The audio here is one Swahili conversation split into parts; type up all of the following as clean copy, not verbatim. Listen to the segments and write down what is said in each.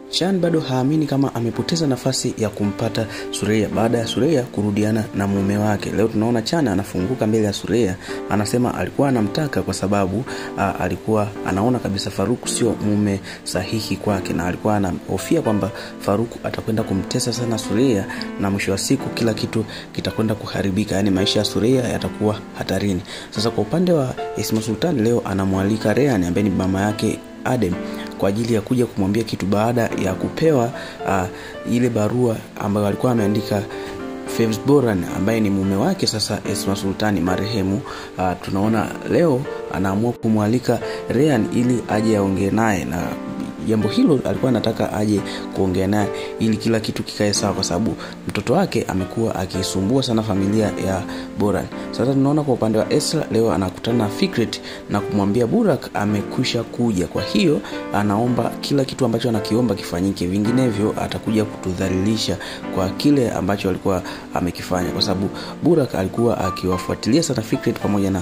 Chan bado haamini kama amepoteza nafasi ya kumpata Sureya baada ya Sureya kurudiana na mume wake. Leo tunaona Chan anafunguka mbele ya Sureya, anasema alikuwa anamtaka kwa sababu alikuwa anaona kabisa Faruk sio mume sahihi kwake, na alikuwa anahofia kwamba Faruk atakwenda kumtesa sana Sureya na mwisho wa siku kila kitu kitakwenda kuharibika, yani maisha ya Sureya yatakuwa hatarini. Sasa kwa upande wa Esma Sultan, leo anamwalika Rayhan ambaye ni mama yake Adem kwa ajili ya kuja kumwambia kitu baada ya kupewa ile barua ambayo alikuwa ameandika Faiz Boran ambaye ni mume wake sasa Esma Sultan marehemu. Tunaona leo anaamua kumwalika Rayhan ili aje aongee naye, na jambo hilo alikuwa anataka aje kuongea naye ili kila kitu kikae sawa, kwa sababu mtoto wake amekuwa akisumbua sana familia ya Boran. Sasa tunaona kwa upande wa Esra leo anakutana na Fikret na kumwambia Burak amekwisha kuja, kwa hiyo anaomba kila kitu ambacho anakiomba kifanyike, vinginevyo atakuja kutudhalilisha kwa kile ambacho alikuwa amekifanya, kwa sababu Burak alikuwa akiwafuatilia sana Fikret pamoja na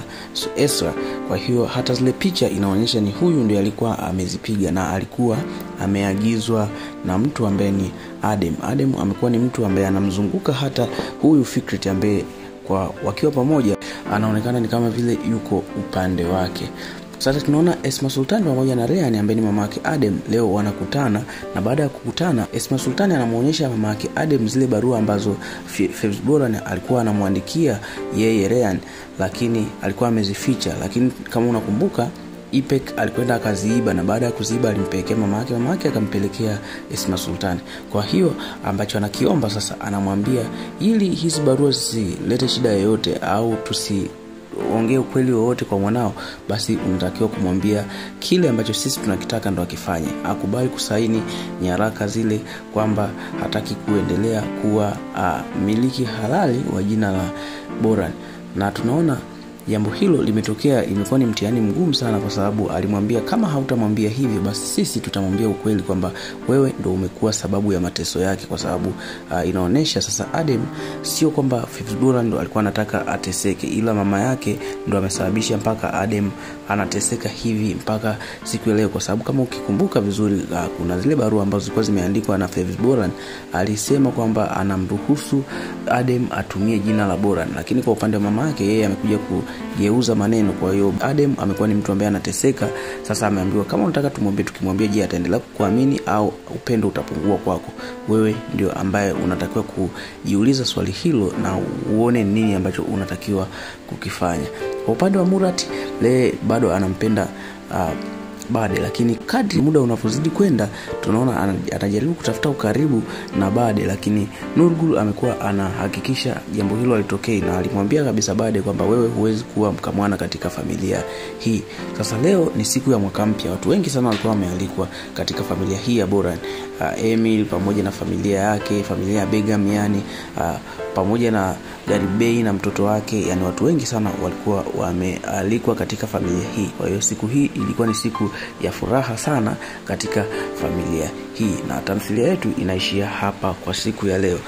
Esra. Kwa hiyo hata zile picha inaonyesha ni huyu ndiye alikuwa amezipiga, na alikuwa ameagizwa na mtu ambaye ni Adem. Adem amekuwa ni mtu ambaye anamzunguka hata huyu Fikret ambaye kwa wakiwa pamoja anaonekana ni kama vile yuko upande wake. Sasa tunaona Esma Sultan pamoja na Rayhan ambaye ni mama yake Adem leo wanakutana, na baada ya kukutana Esma Sultan anamuonyesha mama yake Adem zile barua ambazo Faiz Boran alikuwa anamwandikia yeye Rayhan, lakini alikuwa amezificha. Lakini kama unakumbuka Ipek alikwenda akaziiba, na baada ya kuziiba alimpelekea mama yake akampelekea Esma Sultan. Kwa hiyo ambacho anakiomba sasa, anamwambia ili hizi barua zilete shida yoyote au tusiongee ukweli wowote kwa mwanao, basi unatakiwa kumwambia kile ambacho sisi tunakitaka ndo akifanye. Akubali kusaini nyaraka zile kwamba hataki kuendelea kuwa miliki halali wa jina la Boran. Na tunaona jambo hilo limetokea, imekuwa ni mtihani mgumu sana, kwa sababu alimwambia kama hautamwambia hivyo basi sisi tutamwambia ukweli kwamba wewe ndo umekuwa sababu ya mateso yake, kwa sababu inaonesha sasa Adem sio kwamba Faiz Boran ndo alikuwa anataka ateseke, ila mama yake ndo amesababisha mpaka Adem anateseka hivi mpaka siku leo. Kwa sababu kama ukikumbuka vizuri, kuna zile barua ambazo zilikuwa zimeandikwa na Faiz Boran, alisema kwamba anamruhusu Adem atumie jina la Boran, lakini kwa upande wa mama yake yeye amekuja kugeuza maneno. Kwa hiyo Adem amekuwa ni mtu ambaye anateseka. Sasa ameambiwa kama unataka tumwambie, tukimwambia je ataendelea kukuamini au upendo utapungua kwako? Wewe ndio ambaye unatakiwa kujiuliza swali hilo na uone nini ambacho unatakiwa kukifanya. Kwa upande wa Murat, le bado anampenda Bade, lakini kadri muda unapozidi kwenda tunaona anajaribu kutafuta ukaribu na Bade, lakini Nurgul amekuwa anahakikisha jambo hilo halitokei, na alimwambia kabisa Bade kwamba wewe huwezi kuwa mkamwana katika familia hii. Sasa leo ni siku ya mwaka mpya, watu wengi sana walikuwa wamealikwa katika familia hii ya Boran. Emil pamoja na familia yake, familia ya Begum, yani pamoja na Garibei na mtoto wake, yani watu wengi sana walikuwa wamealikwa katika familia hii. Kwa hiyo siku hii ilikuwa ni siku ya furaha sana katika familia hii, na tamthilia yetu inaishia hapa kwa siku ya leo.